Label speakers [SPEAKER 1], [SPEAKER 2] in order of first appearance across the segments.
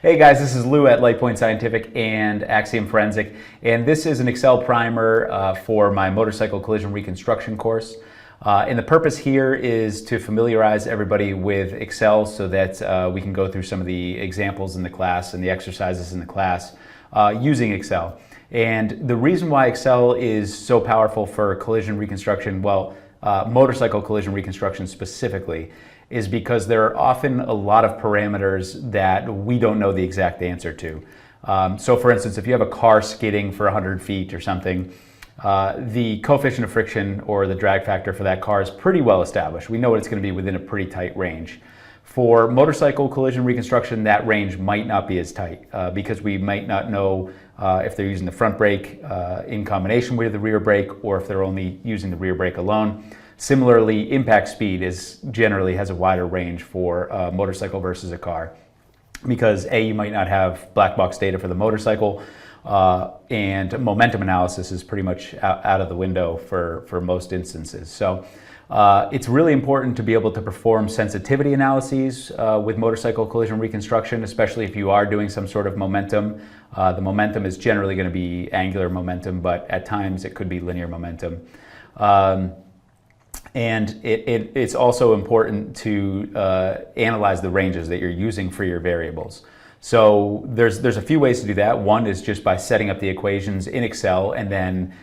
[SPEAKER 1] Hey guys, this is Lou at LightPoint Scientific and Axiom Forensic, and this is an Excel primer for my motorcycle collision reconstruction course. And the purpose here is to familiarize everybody with Excel so that we can go through some of the examples in the class and the exercises in the class using Excel. And the reason why Excel is so powerful for collision reconstruction, well, motorcycle collision reconstruction specifically, is because there are often a lot of parameters that we don't know the exact answer to. So for instance, if you have a car skidding for 100 feet or something, the coefficient of friction or the drag factor for that car is pretty well established. We know it's going to be within a pretty tight range. For motorcycle collision reconstruction, that range might not be as tight because we might not know if they're using the front brake in combination with the rear brake or if they're only using the rear brake alone. Similarly, impact speed generally has a wider range for a motorcycle versus a car because you might not have black box data for the motorcycle and momentum analysis is pretty much out of the window for most instances. So it's really important to be able to perform sensitivity analyses with motorcycle collision reconstruction, especially if you are doing some sort of momentum. The momentum is generally going to be angular momentum, but at times it could be linear momentum. And it's also important to analyze the ranges that you're using for your variables. So there's a few ways to do that. One is just by setting up the equations in Excel and then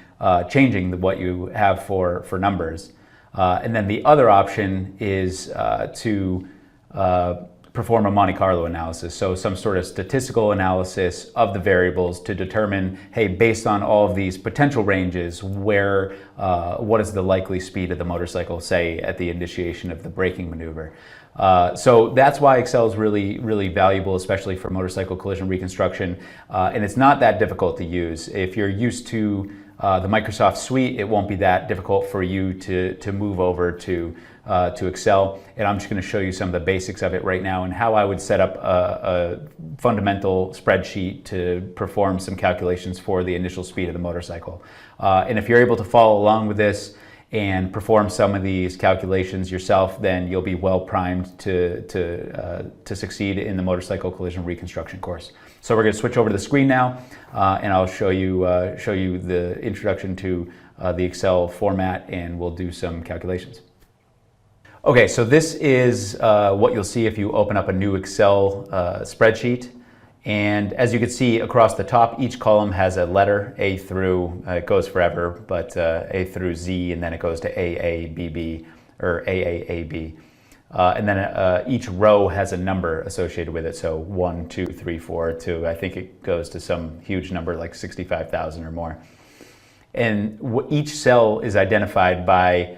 [SPEAKER 1] changing what you have for numbers. And then the other option is to perform a Monte Carlo analysis, so some sort of statistical analysis of the variables to determine, hey, based on all of these potential ranges, what is the likely speed of the motorcycle, say, at the initiation of the braking maneuver. So that's why Excel is really, really valuable, especially for motorcycle collision reconstruction, and it's not that difficult to use. If you're used to the Microsoft suite, it won't be that difficult for you to move over to Excel, and I'm just going to show you some of the basics of it right now and how I would set up a fundamental spreadsheet to perform some calculations for the initial speed of the motorcycle. And if you're able to follow along with this and perform some of these calculations yourself, then you'll be well primed to succeed in the motorcycle collision reconstruction course. So we're going to switch over to the screen now, and I'll show you the introduction to the Excel format, and we'll do some calculations. Okay, so this is what you'll see if you open up a new Excel spreadsheet. And as you can see across the top, each column has a letter, A through, it goes forever, but A through Z, and then it goes to AABB, or AAAB. And then each row has a number associated with it, so 1, 2, 3, 4, to I think it goes to some huge number like 65,000 or more. And each cell is identified by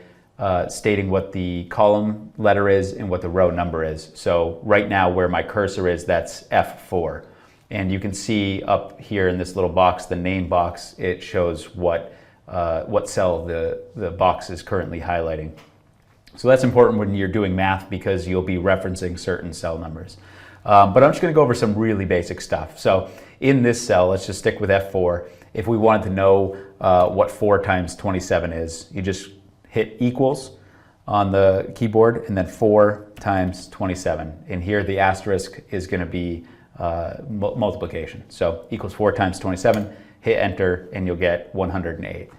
[SPEAKER 1] stating what the column letter is and what the row number is. So right now where my cursor is, that's F4. And you can see up here in this little box, the name box, it shows what cell the box is currently highlighting. So that's important when you're doing math because you'll be referencing certain cell numbers. But I'm just going to go over some really basic stuff. So in this cell, let's just stick with F4. If we wanted to know what 4 times 27 is, you just hit equals on the keyboard and then 4 times 27. And here the asterisk is going to be multiplication. So equals 4 times 27, hit enter, and you'll get 108.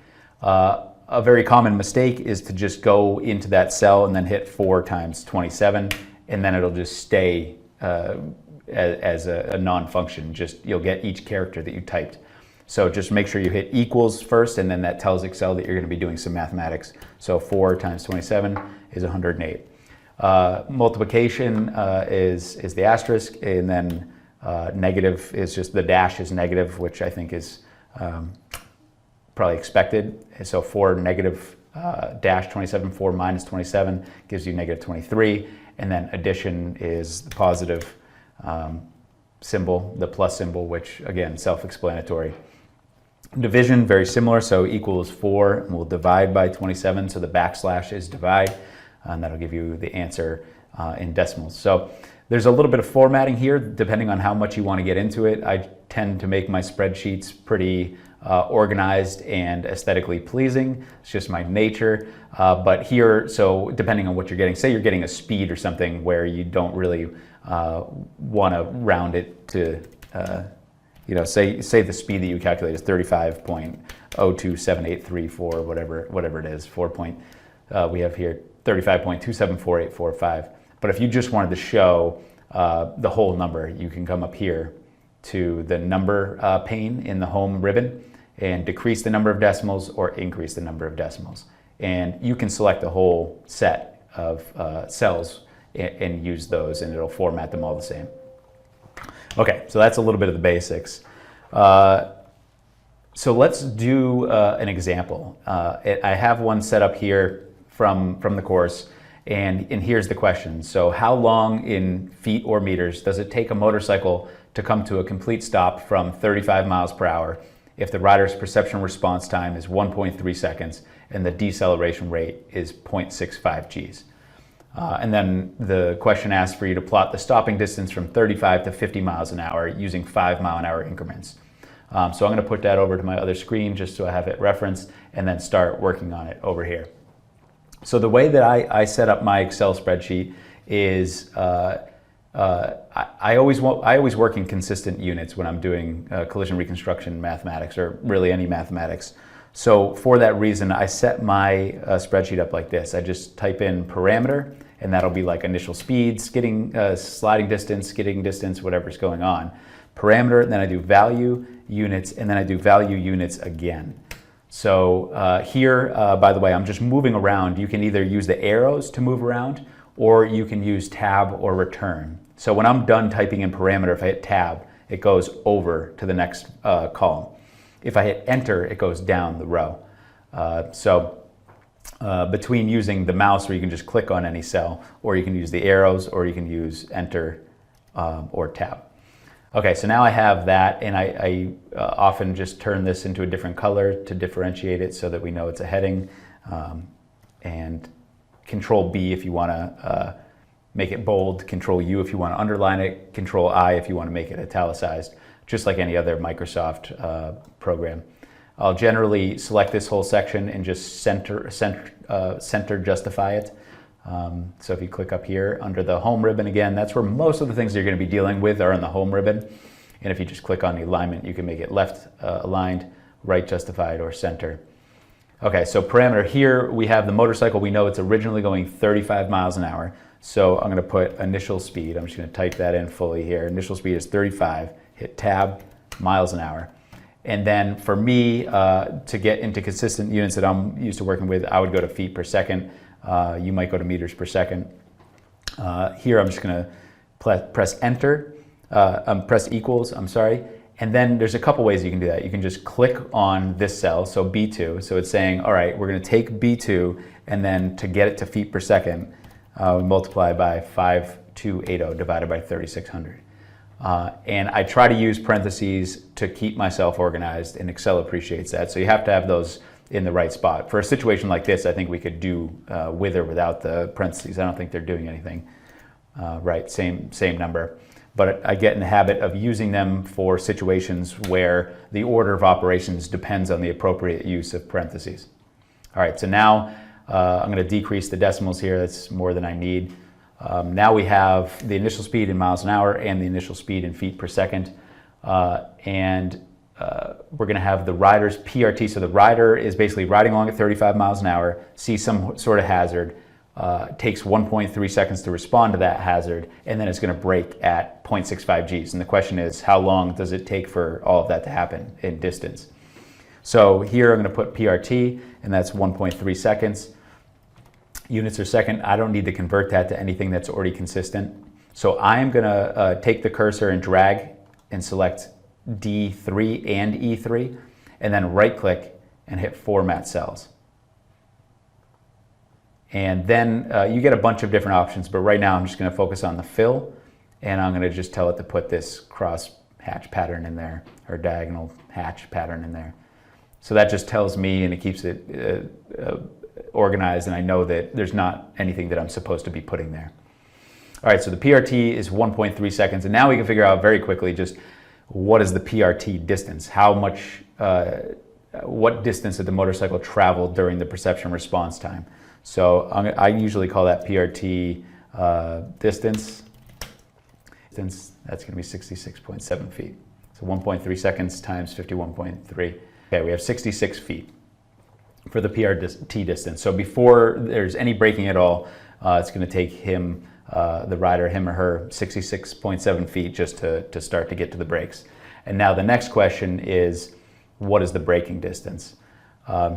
[SPEAKER 1] A very common mistake is to just go into that cell and then hit 4 times 27, and then it'll just stay as a non-function. You'll get each character that you typed. So just make sure you hit equals first, and then that tells Excel that you're going to be doing some mathematics. So 4 times 27 is 108. Multiplication is the asterisk, and then negative is just the dash is negative, which I think is probably expected. So 4 negative dash 27, 4 minus 27 gives you negative 23. And then addition is the positive symbol, the plus symbol, which again, self-explanatory. Division, very similar, so equals 4, and we'll divide by 27, so the backslash is divide, and that'll give you the answer in decimals. So there's a little bit of formatting here, depending on how much you want to get into it. I tend to make my spreadsheets pretty organized and aesthetically pleasing. It's just my nature. But here, so depending on what you're getting, say you're getting a speed or something where you don't really want to round it to, you know, say the speed that you calculate is 35.027834, whatever it is, we have here 35.2748445. But if you just wanted to show the whole number, you can come up here to the number pane in the home ribbon and decrease the number of decimals or increase the number of decimals. And you can select the whole set of cells and use those, and it'll format them all the same. Okay, so that's a little bit of the basics. So let's do an example. I have one set up here from the course, and here's the question. So how long in feet or meters does it take a motorcycle to come to a complete stop from 35 miles per hour if the rider's perception response time is 1.3 seconds and the deceleration rate is 0.65 Gs? And then the question asks for you to plot the stopping distance from 35 to 50 miles an hour using 5-mile-an-hour increments. So I'm going to put that over to my other screen just so I have it referenced, and then start working on it over here. So the way that I set up my Excel spreadsheet is I always work in consistent units when I'm doing collision reconstruction mathematics, or really any mathematics. So for that reason, I set my spreadsheet up like this. I just type in parameter, and that'll be like initial speed, skidding, sliding distance, skidding distance, whatever's going on. Parameter, and then I do value, units, and then I do value units again. So here, by the way, I'm just moving around. You can either use the arrows to move around, or you can use tab or return. So when I'm done typing in parameter, if I hit tab, it goes over to the next column. If I hit enter, it goes down the row. Between using the mouse, where you can just click on any cell, or you can use the arrows, or you can use enter or tab. Okay, so now I have that, and I often just turn this into a different color to differentiate it so that we know it's a heading, and Control B if you want to make it bold, Control U if you want to underline it, Control I if you want to make it italicized, just like any other Microsoft program. I'll generally select this whole section and just center justify it. So if you click up here under the home ribbon again, that's where most of the things you're going to be dealing with are in the home ribbon. And if you just click on the alignment, you can make it left aligned, right justified, or center. Okay, so parameter here, we have the motorcycle. We know it's originally going 35 miles an hour. So I'm going to put initial speed. I'm just going to type that in fully here. Initial speed is 35. Hit tab, miles an hour. And then for me, to get into consistent units that I'm used to working with, I would go to feet per second. You might go to meters per second. Here I'm just going to press enter, press equals, I'm sorry. And then there's a couple ways you can do that. You can just click on this cell, so B2. So it's saying, all right, we're going to take B2, and then to get it to feet per second, we multiply by 5280 divided by 3600. And I try to use parentheses to keep myself organized, and Excel appreciates that. So you have to have those in the right spot. For a situation like this, I think we could do with or without the parentheses. I don't think they're doing anything. Right, same number. But I get in the habit of using them for situations where the order of operations depends on the appropriate use of parentheses. All right, so now I'm going to decrease the decimals here. That's more than I need. Now we have the initial speed in miles an hour and the initial speed in feet per second. We're going to have the rider's PRT. So the rider is basically riding along at 35 miles an hour, sees some sort of hazard, takes 1.3 seconds to respond to that hazard, and then it's going to brake at 0.65 Gs. And the question is, how long does it take for all of that to happen in distance? So here I'm going to put PRT, and that's 1.3 seconds. Units per second, I don't need to convert that to anything that's already consistent. So I'm going to take the cursor and drag and select D3 and E3, and then right click and hit Format Cells. And then you get a bunch of different options, but right now I'm just going to focus on the fill, and I'm going to just tell it to put this cross hatch pattern in there, or diagonal hatch pattern in there. So that just tells me, and it keeps it organized, and I know that there's not anything that I'm supposed to be putting there. All right, so the PRT is 1.3 seconds, and now we can figure out very quickly just what is the PRT distance, how much, what distance did the motorcycle travel during the perception response time. So I usually call that PRT distance, distance, that's going to be 66.7 feet. So 1.3 seconds times 51.3. Okay, we have 66 feet for the PRT distance. So before there's any braking at all, it's going to take him, the rider, him or her, 66.7 feet just to start to get to the brakes. And now the next question is, what is the braking distance?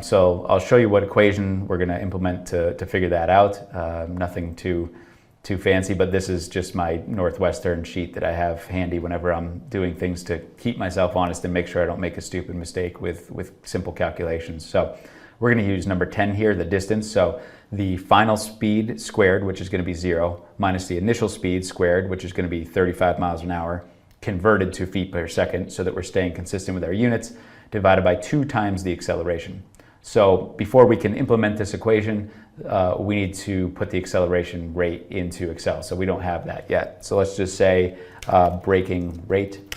[SPEAKER 1] So I'll show you what equation we're going to implement to figure that out. Nothing too fancy, but this is just my Northwestern sheet that I have handy whenever I'm doing things to keep myself honest and make sure I don't make a stupid mistake with simple calculations. So we're going to use number 10 here, the distance. So the final speed squared, which is going to be 0, minus the initial speed squared, which is going to be 35 miles an hour, converted to feet per second so that we're staying consistent with our units, divided by 2 times the acceleration. So before we can implement this equation, we need to put the acceleration rate into Excel. So we don't have that yet. So let's just say braking rate,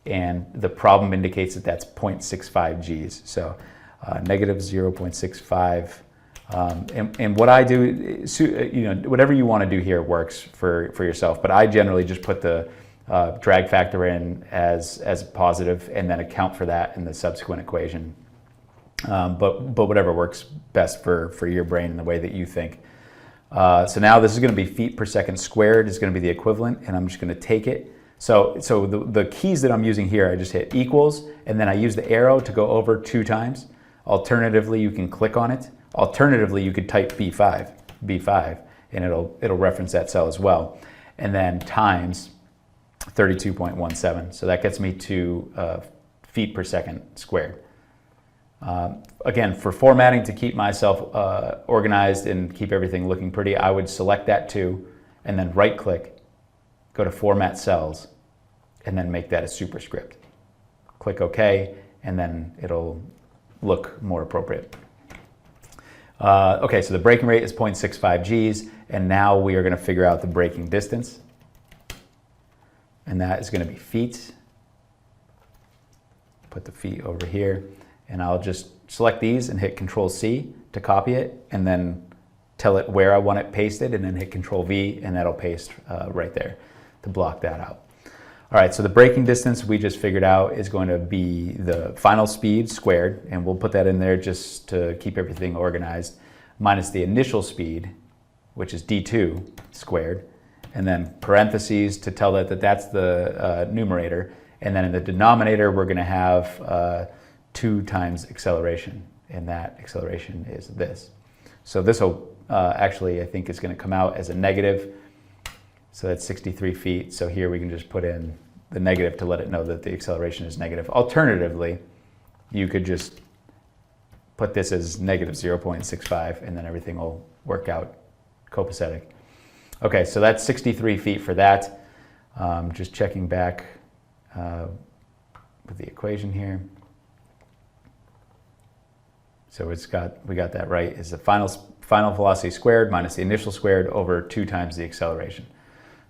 [SPEAKER 1] and the problem indicates that that's 0.65 Gs. So negative 0.65. And what I do, whatever you want to do here works for yourself, but I generally just put the drag factor in as positive and then account for that in the subsequent equation. But whatever works best for your brain and the way that you think. So now this is going to be feet per second squared is going to be the equivalent, and I'm just going to take it. So the keys that I'm using here, I just hit equals, and then I use the arrow to go over 2 times. Alternatively, you can click on it. Alternatively, you could type B5, and it'll reference that cell as well. And then times 32.17. So that gets me to feet per second squared. Again, for formatting to keep myself organized and keep everything looking pretty, I would select that too, and then right click, go to Format Cells, and then make that a superscript. Click OK, and then it'll look more appropriate. Okay, so the braking rate is 0.65 Gs, and now we are going to figure out the braking distance, and that is going to be feet. Put the feet over here, and I'll just select these and hit Control-C to copy it, and then tell it where I want it pasted, and then hit Control-V, and that'll paste right there to block that out. All right, so the braking distance we just figured out is going to be the final speed squared, and we'll put that in there just to keep everything organized, minus the initial speed, which is D2 squared, and then parentheses to tell that that's the numerator, and then in the denominator we're going to have 2 times acceleration, and that acceleration is this. So this will actually, I think, is going to come out as a negative. So that's 63 feet. So here we can just put in the negative to let it know that the acceleration is negative. Alternatively, you could just put this as negative 0.65, and then everything will work out copacetic. Okay, so that's 63 feet for that. Just checking back with the equation here. So we got that right. Is the final velocity squared minus the initial squared over 2 times the acceleration.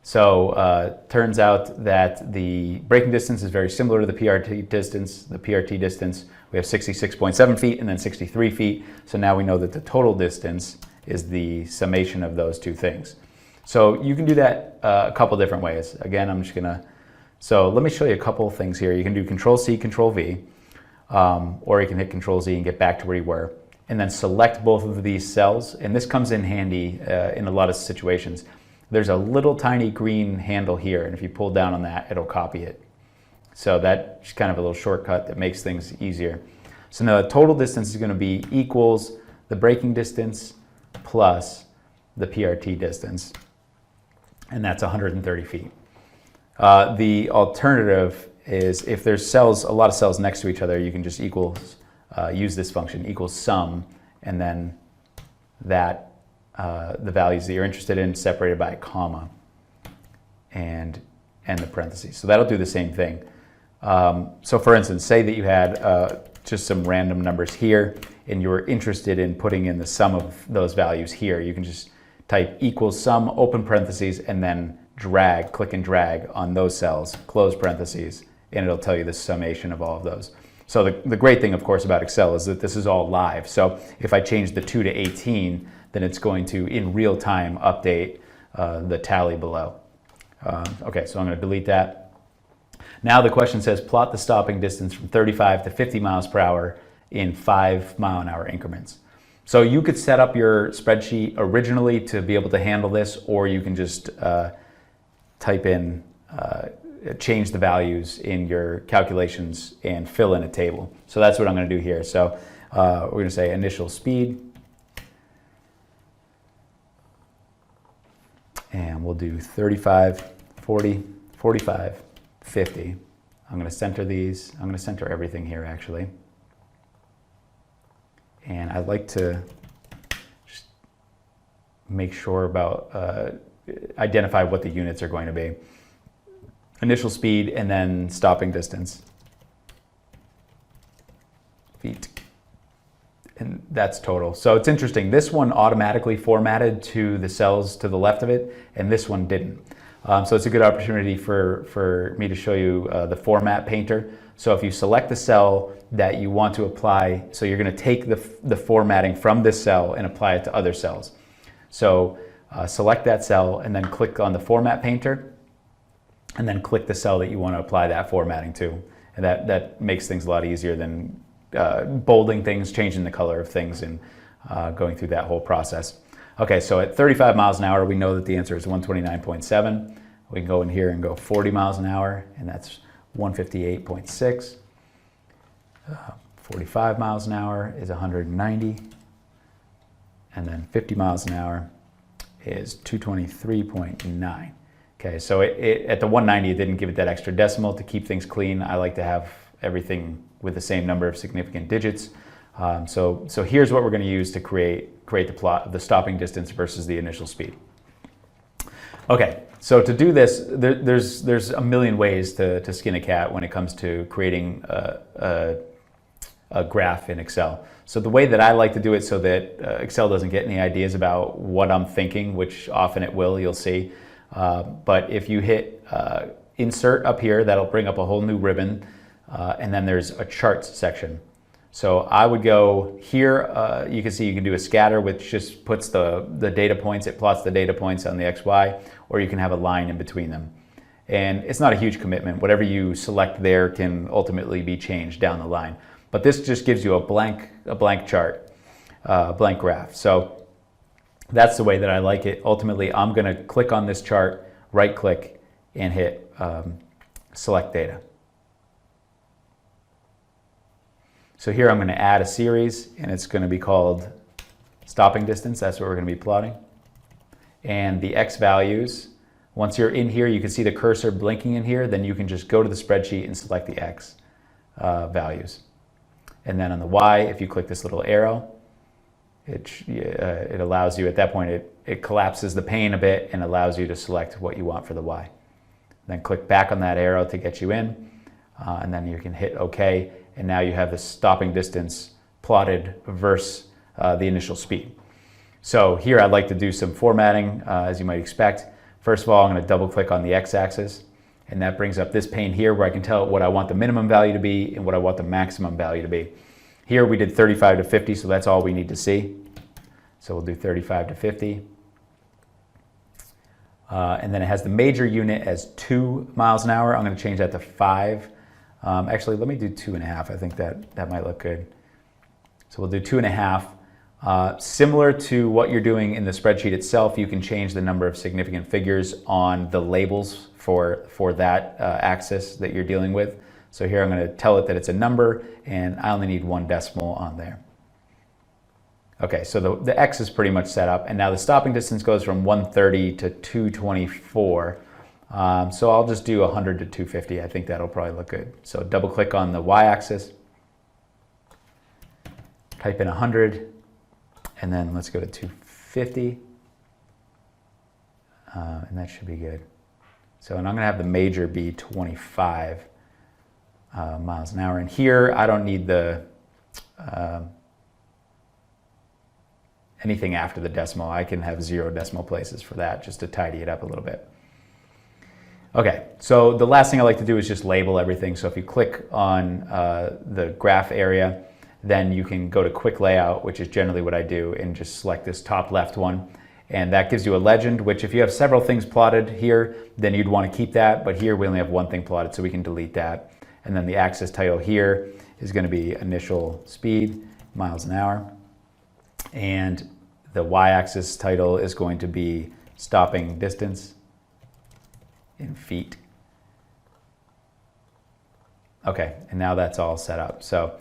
[SPEAKER 1] So turns out that the braking distance is very similar to the PRT distance. The PRT distance, we have 66.7 feet and then 63 feet. So now we know that the total distance is the summation of those 2 things. So you can do that a couple different ways. Again, I'm just gonna, so let me show you a couple things here. You can do Control-C, Control-V, or you can hit Control-Z and get back to where you were, and then select both of these cells. And this comes in handy in a lot of situations. There's a little tiny green handle here, and if you pull down on that, it'll copy it. So that's kind of a little shortcut that makes things easier. So now the total distance is going to be equals the braking distance plus the PRT distance, and that's 130 feet. The alternative is if there's cells, a lot of cells next to each other, you can just use this function, equals sum, and then that the values that you're interested in separated by a comma and the parentheses. So that'll do the same thing. So for instance, say that you had just some random numbers here and you were interested in putting in the sum of those values here. You can just type equals sum, open parentheses, and then drag, click and drag on those cells, close parentheses, and it'll tell you the summation of all of those. So the great thing, of course, about Excel is that this is all live. So if I change the 2 to 18, then it's going to, in real time, update the tally below. Okay, so I'm going to delete that. Now the question says plot the stopping distance from 35 to 50 miles per hour in 5-mile-an-hour increments. So you could set up your spreadsheet originally to be able to handle this, or you can just type in, change the values in your calculations and fill in a table. So that's what I'm going to do here. So we're going to say initial speed, and we'll do 35, 40, 45, 50. I'm going to center these. I'm going to center everything here actually. And I'd like to just make sure about, identify what the units are going to be. Initial speed and then stopping distance. Feet. And that's total. So it's interesting. This one automatically formatted to the cells to the left of it, and this one didn't. So it's a good opportunity for me to show you the format painter. So if you select the cell that you want to apply, so you're going to take the formatting from this cell and apply it to other cells. So select that cell and then click on the format painter, and then click the cell that you want to apply that formatting to. And that makes things a lot easier than bolding things, changing the color of things, and going through that whole process. Okay, so at 35 miles an hour, we know that the answer is 129.7. We can go in here and go 40 miles an hour, and that's 158.6. 45 miles an hour is 190. And then 50 miles an hour is 223.9. Okay, so at the 190, it didn't give it that extra decimal. To keep things clean, I like to have everything with the same number of significant digits. So here's what we're going to use to create the plot of the stopping distance versus the initial speed. Okay, so to do this, there's a million ways to skin a cat when it comes to creating a graph in Excel. So the way that I like to do it so that Excel doesn't get any ideas about what I'm thinking, which often it will, you'll see. But if you hit insert up here, that'll bring up a whole new ribbon, and then there's a charts section. So I would go here, you can see you can do a scatter, which just puts the data points, it plots the data points on the XY, or you can have a line in between them. And it's not a huge commitment. Whatever you select there can ultimately be changed down the line. But this just gives you a blank chart, blank graph. So that's the way that I like it. Ultimately, I'm going to click on this chart, right click, and hit select data. So here I'm going to add a series, and it's going to be called stopping distance. That's what we're going to be plotting. And the X values, once you're in here, you can see the cursor blinking in here, then you can just go to the spreadsheet and select the X values. And then on the Y, if you click this little arrow, it allows you, at that point, it collapses the pane a bit and allows you to select what you want for the Y. Then click back on that arrow to get you in, and then you can hit OK, and now you have the stopping distance plotted versus the initial speed. So here I'd like to do some formatting, as you might expect. First of all, I'm going to double click on the X-axis, and that brings up this pane here where I can tell what I want the minimum value to be and what I want the maximum value to be. Here we did 35 to 50, so that's all we need to see. So we'll do 35 to 50. And then it has the major unit as 2 miles an hour. I'm going to change that to 5. Actually, let me do 2.5. I think that might look good. So we'll do 2.5. Similar to what you're doing in the spreadsheet itself, you can change the number of significant figures on the labels for that axis that you're dealing with. So here I'm going to tell it that it's a number, and I only need 1 decimal on there. Okay, so the X is pretty much set up, and now the stopping distance goes from 130 to 224. So I'll just do 100 to 250. I think that'll probably look good. So double click on the Y-axis, type in 100, and then let's go to 250, and that should be good. So, and I'm going to have the major be 25 miles an hour. And here I don't need the anything after the decimal. I can have 0 decimal places for that, just to tidy it up a little bit. Okay, so the last thing I like to do is just label everything. So if you click on the graph area, then you can go to quick layout, which is generally what I do, and just select this top left one. And that gives you a legend, which if you have several things plotted here, then you'd want to keep that. But here we only have one thing plotted, so we can delete that. And then the axis title here is going to be initial speed, miles an hour. And the y-axis title is going to be stopping distance in feet. Okay, and now that's all set up. So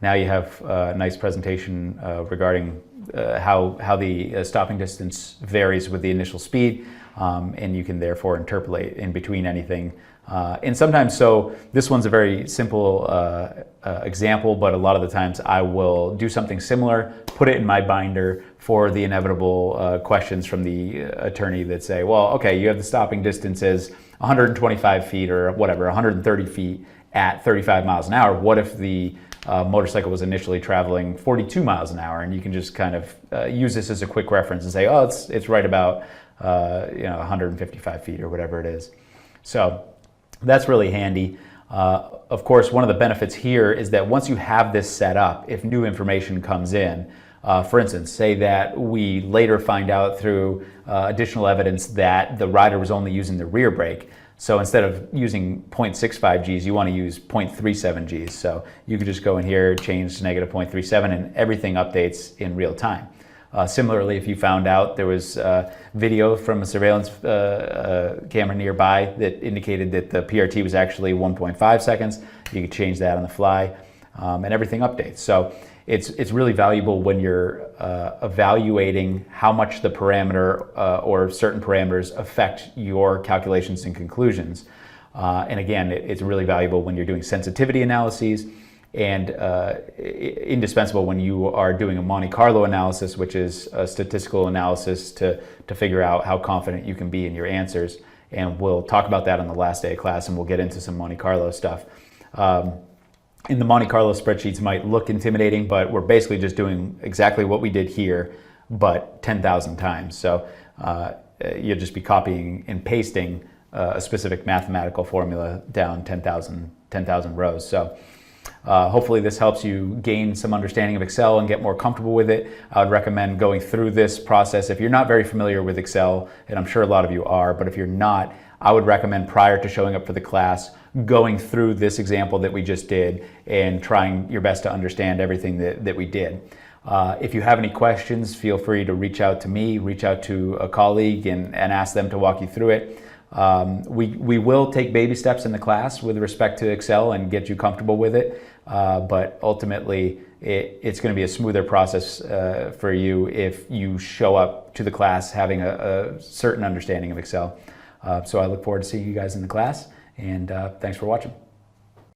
[SPEAKER 1] now you have a nice presentation regarding how the stopping distance varies with the initial speed, and you can therefore interpolate in between anything. And sometimes, so this one's a very simple example, but a lot of the times I will do something similar, put it in my binder for the inevitable questions from the attorney that say, well, okay, you have the stopping distance as 125 feet or whatever, 130 feet at 35 miles an hour. What if the motorcycle was initially traveling 42 miles an hour? And you can just kind of use this as a quick reference and say, oh, it's right about 155 feet or whatever it is. So that's really handy. Of course, one of the benefits here is that once you have this set up, if new information comes in, for instance, say that we later find out through additional evidence that the rider was only using the rear brake. So instead of using 0.65 Gs, you want to use 0.37 Gs. So you could just go in here, change to negative 0.37, and everything updates in real time. Similarly, if you found out there was video from a surveillance camera nearby that indicated that the PRT was actually 1.5 seconds, you could change that on the fly, and everything updates. So it's really valuable when you're evaluating how much the parameter or certain parameters affect your calculations and conclusions. And again, it's really valuable when you're doing sensitivity analyses, and indispensable when you are doing a Monte Carlo analysis, which is a statistical analysis to figure out how confident you can be in your answers. And we'll talk about that on the last day of class, and we'll get into some Monte Carlo stuff. In the Monte Carlo spreadsheets might look intimidating, but we're basically just doing exactly what we did here, but 10,000 times. So you'll just be copying and pasting a specific mathematical formula down 10,000 rows. So hopefully this helps you gain some understanding of Excel and get more comfortable with it. I would recommend going through this process. If you're not very familiar with Excel, and I'm sure a lot of you are, but if you're not, I would recommend prior to showing up for the class, going through this example that we just did and trying your best to understand everything that we did. If you have any questions, feel free to reach out to me, reach out to a colleague and ask them to walk you through it. We will take baby steps in the class with respect to Excel and get you comfortable with it, but ultimately it's going to be a smoother process for you if you show up to the class having a certain understanding of Excel. So I look forward to seeing you guys in the class, and thanks for watching.